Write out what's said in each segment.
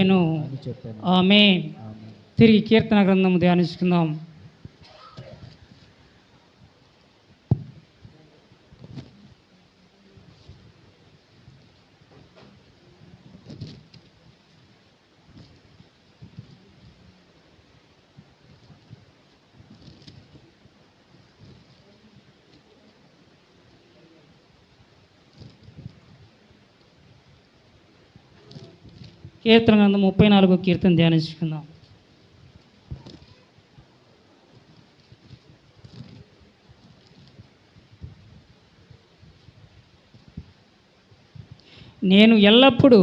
చెప్పాను. ఆమేన్. తిరిగి కీర్తన గ్రంథం ధ్యానించుకుందాం. కీర్తన గ్రంథం 34 కీర్తన ధ్యానించుకుందాం. నేను ఎల్లప్పుడూ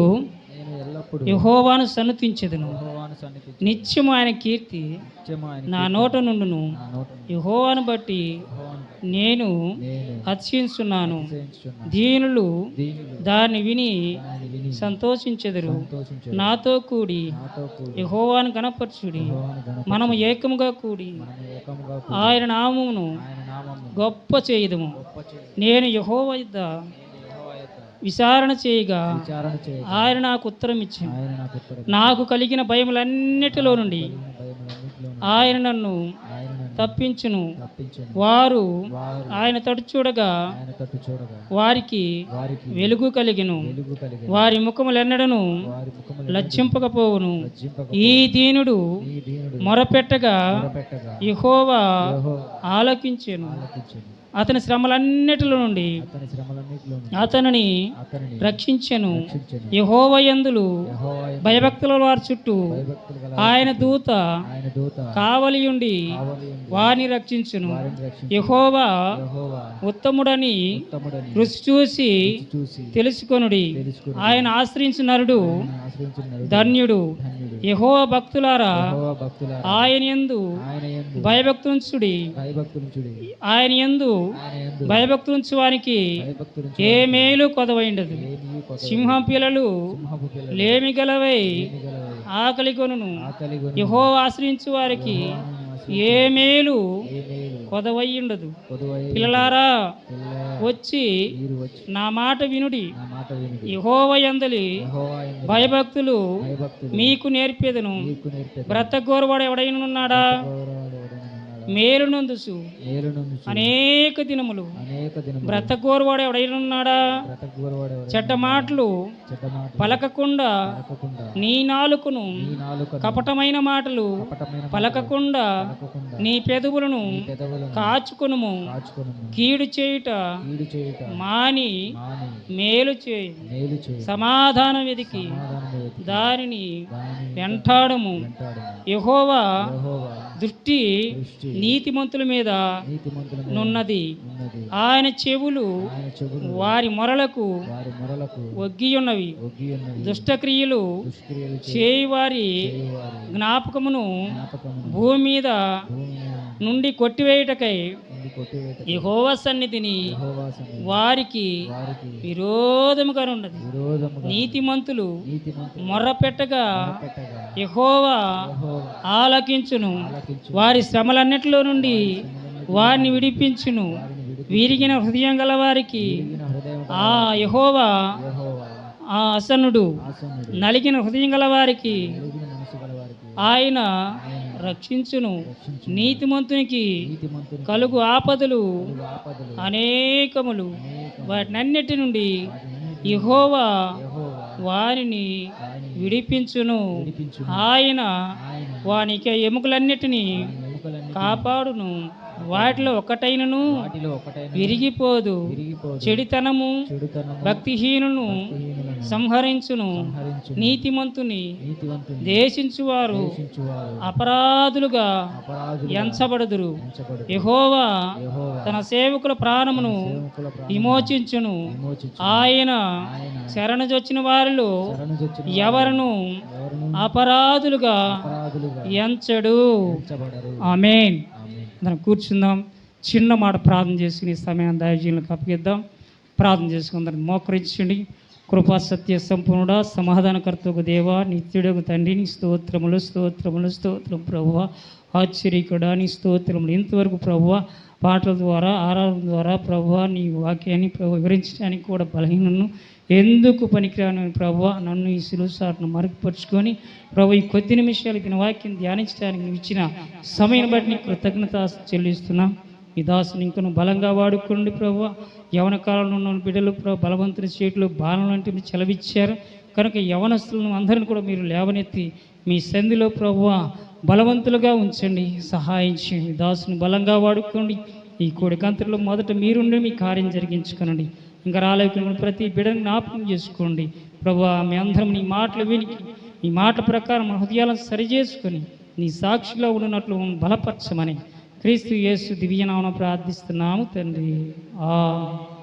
యెహోవాను సన్నుతించెదను. నిత్యము ఆయన కీర్తి నా నోట నుండును. యెహోవాను బట్టి నేను హర్షించున్నాను. దీనులు దాన్ని విని సంతోషించెదరు. నాతో కూడి యెహోవాను గణపరచుడి. మనము ఏకముగా కూడి ఆయన నామమును గొప్ప చేయుదము. నేను యెహోవా యొద్ద విచారణ చేయగా ఆయన నాకు ఉత్తరం ఇచ్చాను. నాకు కలిగిన భయములన్నిటిలో నుండి ఆయన నన్ను తప్పించును. వారు ఆయన తట్టు చూడగా వారికి వెలుగు కలిగిను. వారి ముఖములెన్నడను లజ్జింపకపోవును. ఈ దీనుడు మొరపెట్టగా యెహోవా ఆలకించెను. అతని శ్రమలన్నిటిలో నుండి అతనిని రక్షించెను. యెహోవా యందు భయభక్తుల వారి చుట్టూ ఆయన దూత కావలియుండి వారిని రక్షించును. యెహోవా ఉత్తముడని రుచి చూసి తెలుసుకొనుడి. ఆయన ఆశ్రయించు నరుడు ధన్యుడు. యెహోవా భక్తులారా ఆయన యందు భయభక్తులుంచుడి. ఆయన యందు భయభక్తులుంచు వారికి ఏ మేలు కొదవైండదు. సింహం పిల్లలు లేమి గలవై ఆకలి కొనును. యెహోవా ఆశ్రయించు వారికి ఏ మేలు కొదవై ఉండదు. పిల్లలారా వచ్చి నా మాట వినుడి. యెహోవా యందలి భయభక్తులు మీకు నేర్పేదను. బ్రతకగోరువాడు ఎవడైనాడా? మేలు నొందుసు అనేక దినములు బ్రతకగోరువాడు ఎవడైనాడా? చెడ్డ మాటలు పలకకుండా నీ నాలుకను, కపటమైన మాటలు పలకకుండా నీ పెదవులను కాచుకొనుము. కీడు చేయుట మాని మేలు చేయి. సమాధానం వెదికి దానిని వెంటాడము. యెహోవా దృష్టి నీతిమంతుల మీద నున్నది. ఆయన చెవులు వారి మొరలకు ఒగ్గియున్నవి. దుష్టక్రియలు చేయి వారి జ్ఞాపకమును భూమి మీద నుండి కొట్టివేయుటకై యెహోవా సన్నిధిని వారికి విరోధముగా ఉన్నది. నీతిమంతులు మొర్రపెట్టగా యెహోవా ఆలకించును. వారి శ్రమలన్నిటిలో నుండి వారిని విడిపించును. విరిగిన హృదయం గల వారికి ఆ యెహోవా ఆసనుడు. నలిగిన హృదయం గల వారికి ఆయన రక్షించును. నీతిమంతునికి కలుగు ఆపదలు అనేకములు. వాటినన్నిటి నుండి యెహోవా వారిని విడిపించును. ఆయన వానికి ఎముకలన్నిటినీ కాపాడును. వాటిలో ఒకటైనను విరిగిపోదు. చెడితనము భక్తిహీనును సంహరించును. నీతిమంతుని దేశించువారు అపరాధులుగా ఎంచబడుదురు. యెహోవా తన సేవకుల ప్రాణమును విమోచించును. ఆయన శరణుజొచ్చిన వారిలో ఎవరును అపరాధులుగా ఎంచడు. ఆమేన్. మనం కూర్చుందాం. చిన్న మాట ప్రార్థన చేసుకుని సమయాన్ని దైవజనులకు అప్పగిద్దాం. ప్రార్థన చేసుకుందాం. మోకరించండి. కృపా సత్య సంపూర్ణుడా, సమాధానకర్తకు దేవా, నిత్యుడకు తండ్రి, నీ స్తోత్రములు స్తోత్రములు స్తోత్రం ప్రభువా. ఆశ్చర్యకుడా నీ స్తోత్రములు. ఇంతవరకు ప్రభువా పాటల ద్వారా ఆరాధన ద్వారా ప్రభువా నీ వాక్యాన్ని వివరించడానికి కూడా బలహీనను ఎందుకు పనికిరాను ప్రభువా నన్ను ఈ సిలుసార్ను మరుగుపరుచుకొని ప్రభు ఈ కొద్ది నిమిషాలు దీని వాక్యం ధ్యానించడానికి నువ్వు ఇచ్చిన సమయం బట్టి నీకు కృతజ్ఞత చెల్లిస్తున్నాం. ఈ దాసుని ఇంకను బలంగా వాడుకోండి ప్రభువా. యవన కాలంలో ఉన్న బిడ్డలు బలవంతుని చేతులు బాణం లాంటివి చెలవిచ్చారు కనుక యవనస్తులను అందరిని కూడా మీరు లేవనెత్తి మీ సంధిలో ప్రభువా బలవంతులుగా ఉంచండి, సహాయం చేయండి. దాసుని బలంగా వాడుకోండి. ఈ కోడికంతలో మొదట మీరుండి మీ కార్యం జరిగించుకోనండి. ఇంకా రాలేకుండా ప్రతి బిడ్డని జ్ఞాపకం చేసుకోండి ప్రభువా. మీ అందరం నీ మాటలు విని ఈ మాట ప్రకారం మన హృదయాలను సరిచేసుకొని నీ సాక్షిలో ఉన్నట్లు బలపరచమని క్రీస్తు యేసు దివ్యనామమున ప్రార్థిస్తున్నాము తండ్రి. ఆమేన్.